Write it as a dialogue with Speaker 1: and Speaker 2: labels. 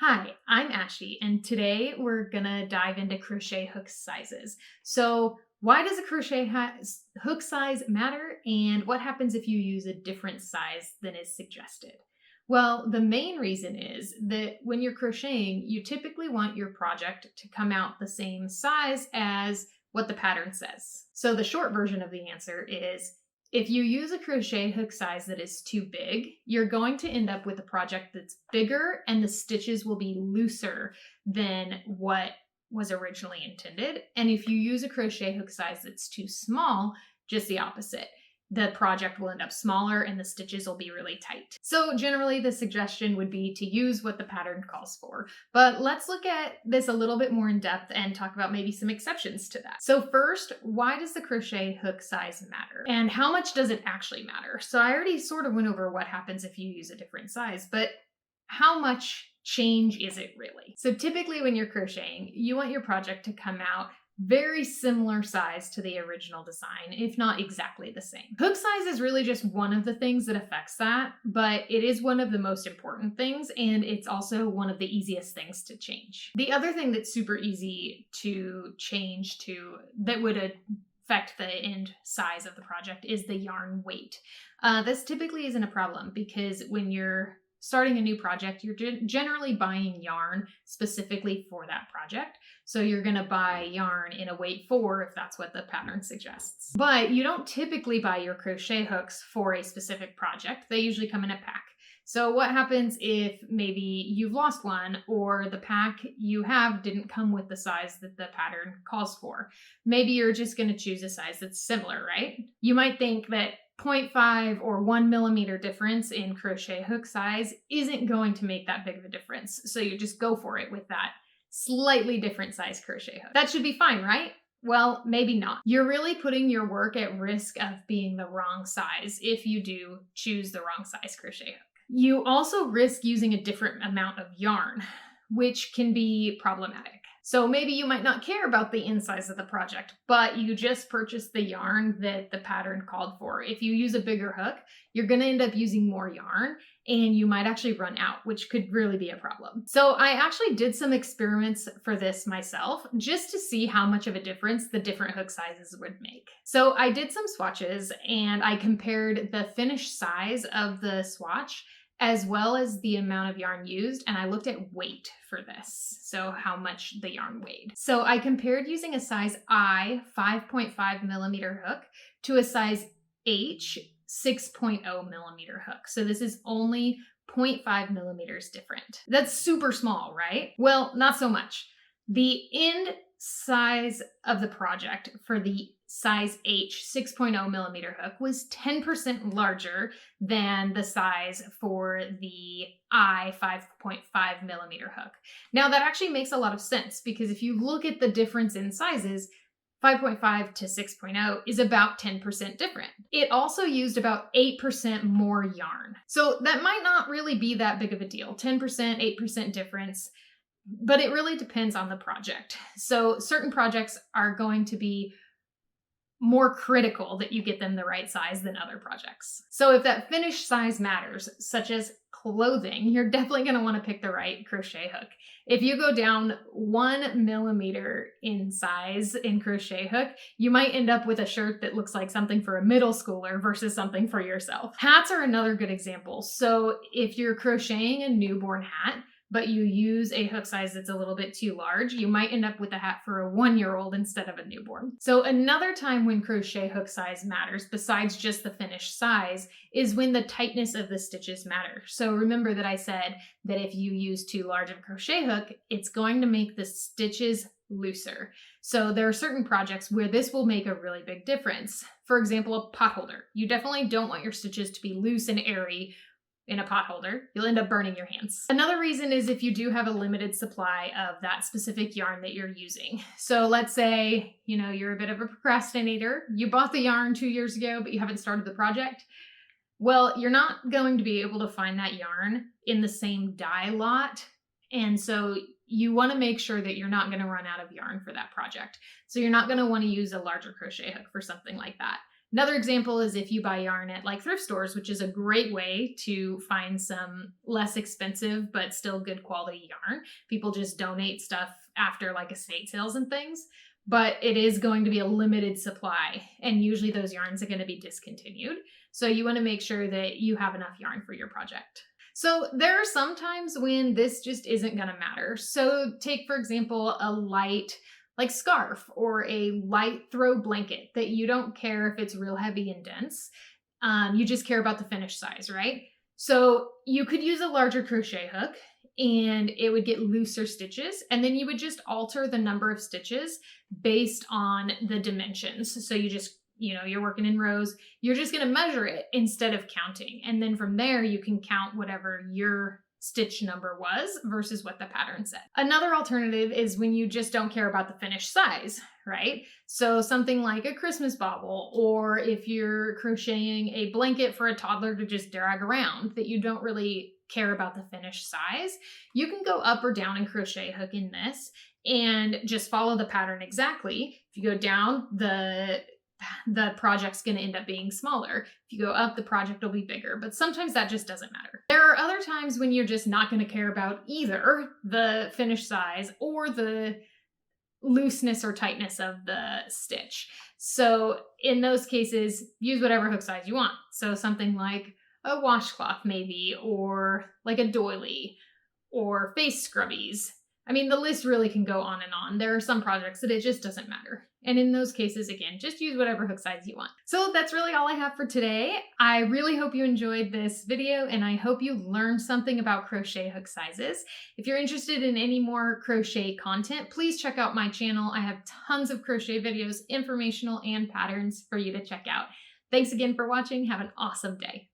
Speaker 1: Hi, I'm Ashley, and today we're gonna dive into crochet hook sizes. So, why does a hook size matter, and what happens if you use a different size than is suggested? Well, the main reason is that when you're crocheting, you typically want your project to come out the same size as what the pattern says. So, the short version of the answer is if you use a crochet hook size that is too big, you're going to end up with a project that's bigger and the stitches will be looser than what was originally intended. And if you use a crochet hook size that's too small, just the opposite. The project will end up smaller and the stitches will be really tight. So generally the suggestion would be to use what the pattern calls for. But let's look at this a little bit more in depth and talk about maybe some exceptions to that. So first, why does the crochet hook size matter? And how much does it actually matter? So I already sort of went over what happens if you use a different size, but how much change is it really? So typically when you're crocheting, you want your project to come out very similar size to the original design, if not exactly the same. Hook size is really just one of the things that affects that, but it is one of the most important things, and it's also one of the easiest things to change. The other thing that's super easy to change to that would affect the end size of the project is the yarn weight. This typically isn't a problem because when you're starting a new project, you're generally buying yarn specifically for that project. So you're going to buy yarn in a weight 4 if that's what the pattern suggests. But you don't typically buy your crochet hooks for a specific project. They usually come in a pack. So what happens if maybe you've lost one or the pack you have didn't come with the size that the pattern calls for? Maybe you're just going to choose a size that's similar, right? You might think that 0.5 or 1 millimeter difference in crochet hook size isn't going to make that big of a difference. So you just go for it with that slightly different size crochet hook. That should be fine, right? Well, maybe not. You're really putting your work at risk of being the wrong size if you do choose the wrong size crochet hook. You also risk using a different amount of yarn, which can be problematic. So maybe you might not care about the insize of the project, but you just purchased the yarn that the pattern called for. If you use a bigger hook, you're going to end up using more yarn and you might actually run out, which could really be a problem. So I actually did some experiments for this myself just to see how much of a difference the different hook sizes would make. So I did some swatches and I compared the finished size of the swatch as well as the amount of yarn used, and I looked at weight for this, so how much the yarn weighed. So I compared using a size I 5.5 millimeter hook to a size H 6.0 millimeter hook. So this is only 0.5 millimeters different. That's super small, right? Well, not so much. The end size of the project for the size H 6.0 millimeter hook was 10% larger than the size for the I 5.5 millimeter hook. Now that actually makes a lot of sense because if you look at the difference in sizes, 5.5 to 6.0 is about 10% different. It also used about 8% more yarn. So that might not really be that big of a deal, 10%, 8% difference, but it really depends on the project. So certain projects are going to be more critical that you get them the right size than other projects. So if that finished size matters, such as clothing, you're definitely going to want to pick the right crochet hook. If you go down 1 millimeter in size in crochet hook, you might end up with a shirt that looks like something for a middle schooler versus something for yourself. Hats are another good example. So if you're crocheting a newborn hat, but you use a hook size that's a little bit too large, you might end up with a hat for a 1-year-old instead of a newborn. So another time when crochet hook size matters, besides just the finished size, is when the tightness of the stitches matter. So remember that I said that if you use too large of a crochet hook, it's going to make the stitches looser. So there are certain projects where this will make a really big difference. For example, a pot holder. You definitely don't want your stitches to be loose and airy in a pot holder. You'll end up burning your hands. Another reason is if you do have a limited supply of that specific yarn that you're using. So let's say, you're a bit of a procrastinator. You bought the yarn 2 years ago, but you haven't started the project. Well, you're not going to be able to find that yarn in the same dye lot. And so you want to make sure that you're not going to run out of yarn for that project. So you're not going to want to use a larger crochet hook for something like that. Another example is if you buy yarn at like thrift stores, which is a great way to find some less expensive but still good quality yarn. People just donate stuff after like estate sales and things, but it is going to be a limited supply, and usually those yarns are going to be discontinued. So you want to make sure that you have enough yarn for your project. So there are some times when this just isn't going to matter. So take, for example, a light like scarf or a light throw blanket that you don't care if it's real heavy and dense. You just care about the finished size, right? So you could use a larger crochet hook and it would get looser stitches, and then you would just alter the number of stitches based on the dimensions. So you just, you're working in rows, you're just going to measure it instead of counting. And then from there, you can count whatever your stitch number was versus what the pattern said. Another alternative is when you just don't care about the finished size, right? So something like a Christmas bauble, or if you're crocheting a blanket for a toddler to just drag around that you don't really care about the finished size, you can go up or down and crochet hook in this and just follow the pattern exactly. If you go down, the project's going to end up being smaller. If you go up, the project will be bigger, but sometimes that just doesn't matter. There are other times when you're just not going to care about either the finished size or the looseness or tightness of the stitch. So in those cases, use whatever hook size you want. So something like a washcloth maybe, or like a doily, or face scrubbies. I mean, the list really can go on and on. There are some projects that it just doesn't matter. And in those cases, again, just use whatever hook size you want. So that's really all I have for today. I really hope you enjoyed this video, and I hope you learned something about crochet hook sizes. If you're interested in any more crochet content, please check out my channel. I have tons of crochet videos, informational and patterns for you to check out. Thanks again for watching. Have an awesome day.